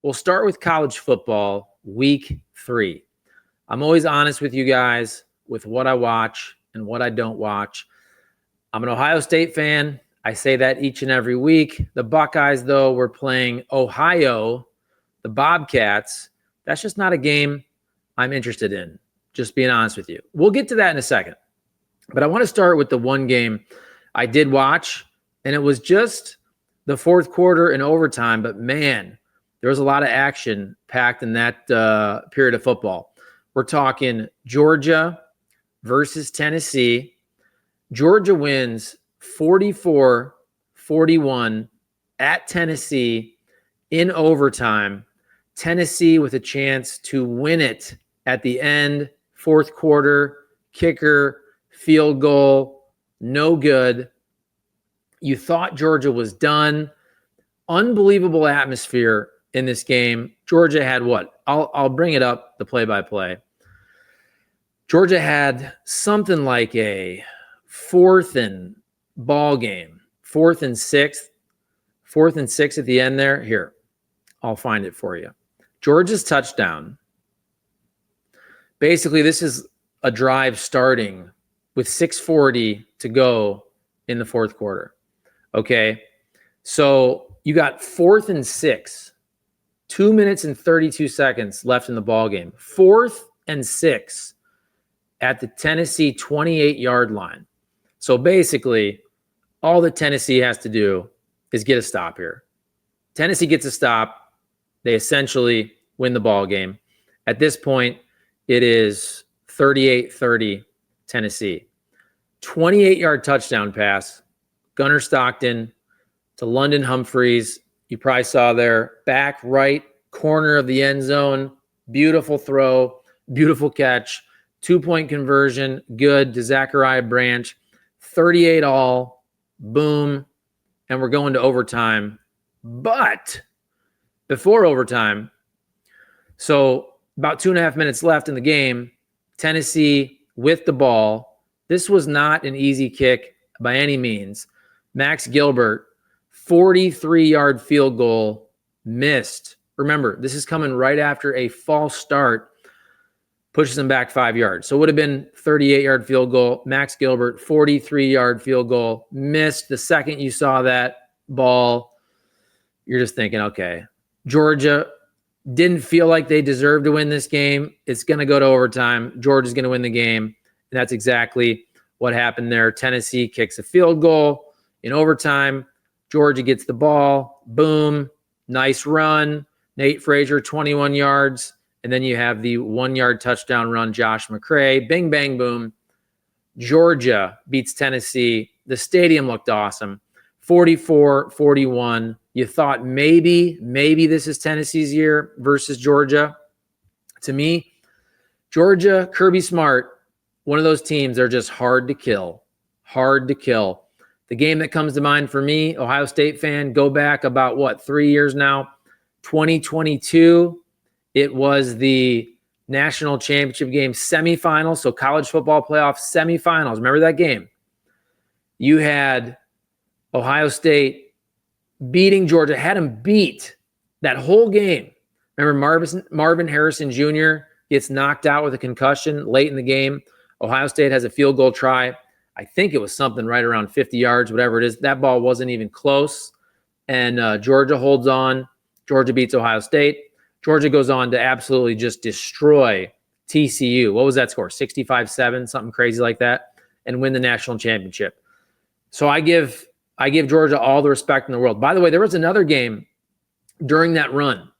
We'll start with college football, week 3. I'm always honest with you guys with what I watch and what I don't watch. I'm an Ohio State fan. I say that each and every week. The Buckeyes, though, were playing Ohio, the Bobcats. That's just not a game I'm interested in, just being honest with you. We'll get to that in a second. But I want to start with the one game I did watch, and it was just the fourth quarter and overtime. But, man, there was a lot of action packed in that period of football. We're talking Georgia versus Tennessee. Georgia wins 44-41 at Tennessee in overtime. Tennessee with a chance to win it at the end, fourth quarter, kicker, field goal, no good. You thought Georgia was done. Unbelievable atmosphere in this game. Georgia had what? I'll bring it up, the play-by-play. Georgia had something like a 4th and ball game, 4th and 6 at the end there. Here, I'll find it for you. Georgia's touchdown. Basically, this is a drive starting with 6:40 to go in the fourth quarter. Okay, so you got 4th and 6, 2 minutes and 32 seconds left in the ball game. 4th and 6 at the Tennessee 28-yard line. So basically, all that Tennessee has to do is get a stop here. Tennessee gets a stop. They essentially win the ball game. At this point, it is 38-30 Tennessee. 28-yard touchdown pass. Gunnar Stockton to London Humphreys. You probably saw there, back right corner of the end zone. Beautiful throw, beautiful catch. 2-point conversion, good to Zachariah Branch. 38 all, boom, and we're going to overtime. But before overtime, so about 2.5 minutes left in the game, Tennessee with the ball. This was not an easy kick by any means. Max Gilbert, 43-yard field goal, missed. Remember, this is coming right after a false start. Pushes him back 5 yards. So it would have been 38-yard field goal. Max Gilbert, 43-yard field goal, missed. The second you saw that ball, you're just thinking, okay, Georgia didn't feel like they deserved to win this game. It's going to go to overtime. Georgia's going to win the game. And that's exactly what happened there. Tennessee kicks a field goal in overtime. Georgia gets the ball. Boom. Nice run. Nate Frazier, 21 yards. And then you have the 1-yard touchdown run, Josh McCray. Bing, bang, boom. Georgia beats Tennessee. The stadium looked awesome. 44-41. You thought maybe this is Tennessee's year versus Georgia. To me, Georgia, Kirby Smart, one of those teams, they're just hard to kill. Hard to kill. The game that comes to mind for me, Ohio State fan, go back about, 3 years now? 2022. It was the national championship game semifinals, so college football playoff semifinals. Remember that game? You had Ohio State beating Georgia, had them beat that whole game. Remember Marvin Harrison Jr. gets knocked out with a concussion late in the game. Ohio State has a field goal try. I think it was something right around 50 yards, whatever it is. That ball wasn't even close, and Georgia holds on. Georgia beats Ohio State. Georgia goes on to absolutely just destroy TCU. What was that score? 65-7, something crazy like that, and win the national championship. So I give Georgia all the respect in the world. By the way, there was another game during that run.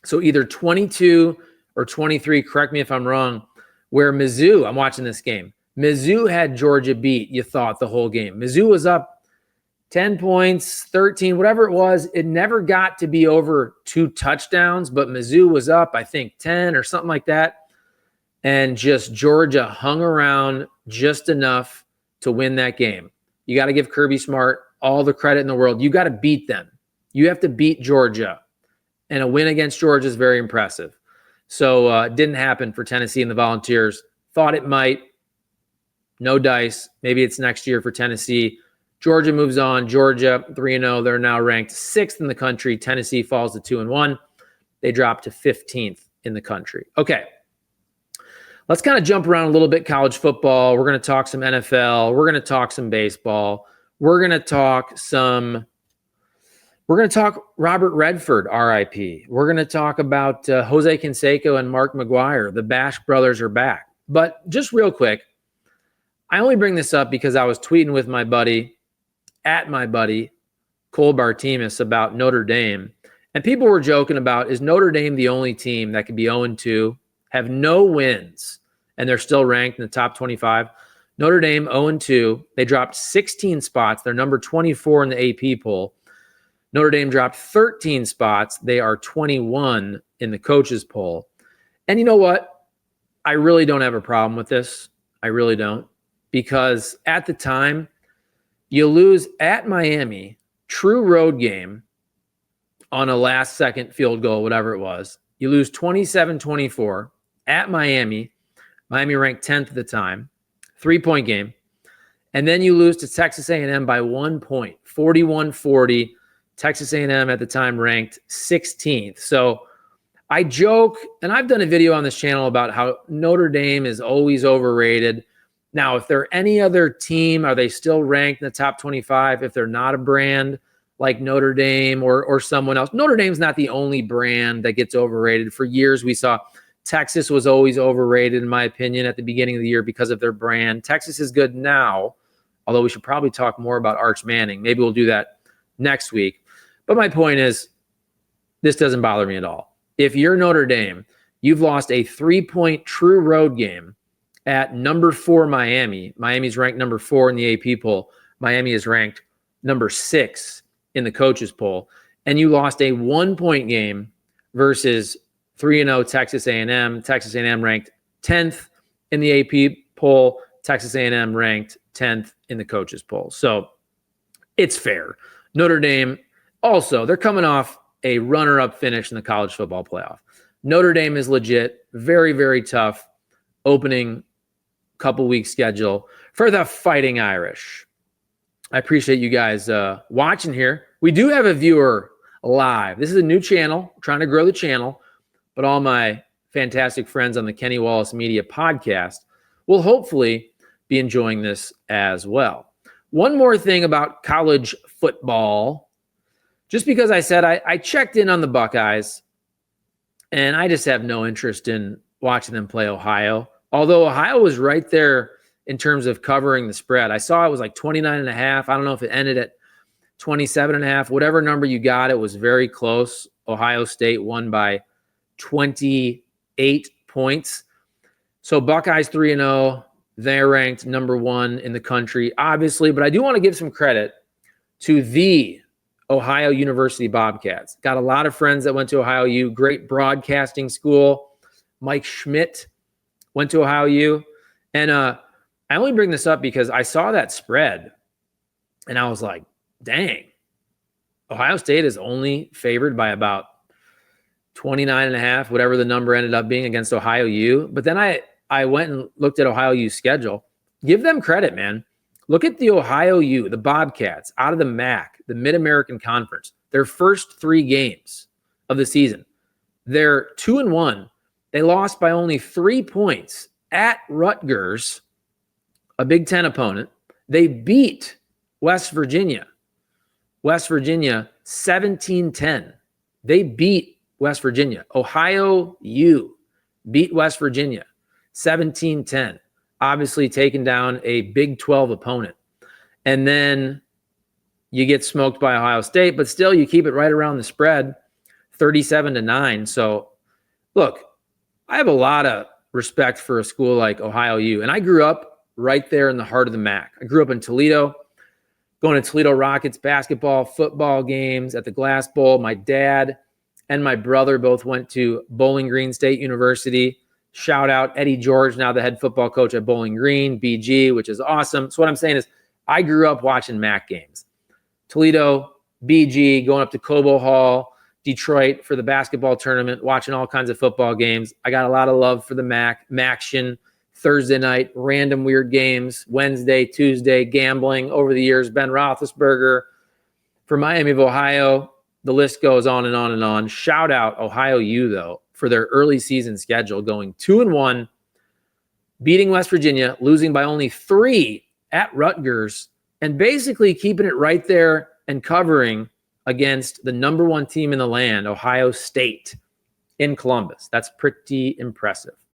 So either 22 or 23, correct me if I'm wrong, where Mizzou, I'm watching this game. Mizzou had Georgia beat, you thought, the whole game. Mizzou was up 10 points, 13, whatever it was. It never got to be over 2 touchdowns, but Mizzou was up, I think, 10 or something like that. And just Georgia hung around just enough to win that game. You got to give Kirby Smart all the credit in the world. You got to beat them. You have to beat Georgia. And a win against Georgia is very impressive. So it didn't happen for Tennessee and the Volunteers. Thought it might. No dice. Maybe it's next year for Tennessee. Georgia moves on. Georgia 3-0. They're now ranked 6th in the country. Tennessee falls to 2-1. they dropped to 15th in the country. Okay. Let's kind of jump around a little bit. College football. We're going to talk some NFL. We're going to talk some baseball. We're going to talk Robert Redford, RIP. We're going to talk about Jose Canseco and Mark McGuire. The Bash brothers are back. But just real quick, I only bring this up because I was tweeting with my buddy, Cole Bartemus, about Notre Dame. And people were joking about, is Notre Dame the only team that could be 0-2, have no wins, and they're still ranked in the top 25? Notre Dame 0-2. They dropped 16 spots. They're number 24 in the AP poll. Notre Dame dropped 13 spots. They are 21 in the coaches poll. And you know what? I really don't have a problem with this. I really don't. Because at the time, you lose at Miami, true road game, on a last-second field goal, whatever it was. You lose 27-24 at Miami. Miami ranked 10th at the time. 3-point game. And then you lose to Texas A&M by 1 point, 41-40. Texas A&M at the time ranked 16th. So I joke, and I've done a video on this channel about how Notre Dame is always overrated. Now, if they're any other team, are they still ranked in the top 25? If they're not a brand like Notre Dame or someone else. Notre Dame's not the only brand that gets overrated. For years, we saw Texas was always overrated, in my opinion, at the beginning of the year because of their brand. Texas is good now, although we should probably talk more about Arch Manning. Maybe we'll do that next week. But my point is, this doesn't bother me at all. If you're Notre Dame, you've lost a 3-point true road game at number 4 Miami. Miami's ranked number 4 in the AP poll. Miami is ranked number 6 in the coaches poll. And you lost a 1-point game versus 3-0 Texas A&M. Texas A&M ranked 10th in the AP poll. Texas A&M ranked 10th in the coaches poll. So it's fair. Notre Dame, also, they're coming off a runner-up finish in the college football playoff. Notre Dame is legit. Very, very tough opening couple week schedule for the Fighting Irish. I appreciate you guys watching here. We do have a viewer live. This is a new channel. We're trying to grow the channel, but all my fantastic friends on the Kenny Wallace Media podcast will hopefully be enjoying this as well. One more thing about college football. Just because I said I checked in on the Buckeyes, and I just have no interest in watching them play Ohio. Although Ohio was right there in terms of covering the spread. I saw it was like 29.5. I don't know if it ended at 27.5. Whatever number you got, it was very close. Ohio State won by 28 points. So Buckeyes 3-0. They're ranked number 1 in the country, obviously. But I do want to give some credit to the Ohio University Bobcats. Got a lot of friends that went to Ohio U. Great broadcasting school. Mike Schmidt went to Ohio U. And I only bring this up because I saw that spread, and I was like, dang, Ohio State is only favored by about 29.5, whatever the number ended up being, against Ohio U. But then I went and looked at Ohio U's schedule. Give them credit, man. Look at the Ohio U, the Bobcats, out of the MAC, the Mid-American Conference. Their first 3 games of the season, they're 2-1. They lost by only 3 points at Rutgers, a Big Ten opponent. They beat West Virginia. West Virginia 17-10. They beat West Virginia. Ohio U beat West Virginia 17-10. Obviously taking down a Big 12 opponent. And then you get smoked by Ohio State, but still you keep it right around the spread, 37-9. So look, I have a lot of respect for a school like Ohio U. And I grew up right there in the heart of the MAC. I grew up in Toledo, going to Toledo Rockets basketball, football games at the Glass Bowl. My dad and my brother both went to Bowling Green State University. Shout out Eddie George, now the head football coach at Bowling Green, BG, which is awesome. So what I'm saying is I grew up watching MAC games. Toledo, BG, going up to Cobo Hall, Detroit for the basketball tournament, watching all kinds of football games. I got a lot of love for the MAC, MACtion, Thursday night, random weird games, Wednesday, Tuesday, gambling over the years. Ben Roethlisberger for Miami of Ohio. The list goes on and on and on. Shout out Ohio U, though, for their early season schedule, going 2-1, beating West Virginia, losing by only 3 at Rutgers, and basically keeping it right there and covering against the number 1 team in the land, Ohio State, in Columbus. That's pretty impressive.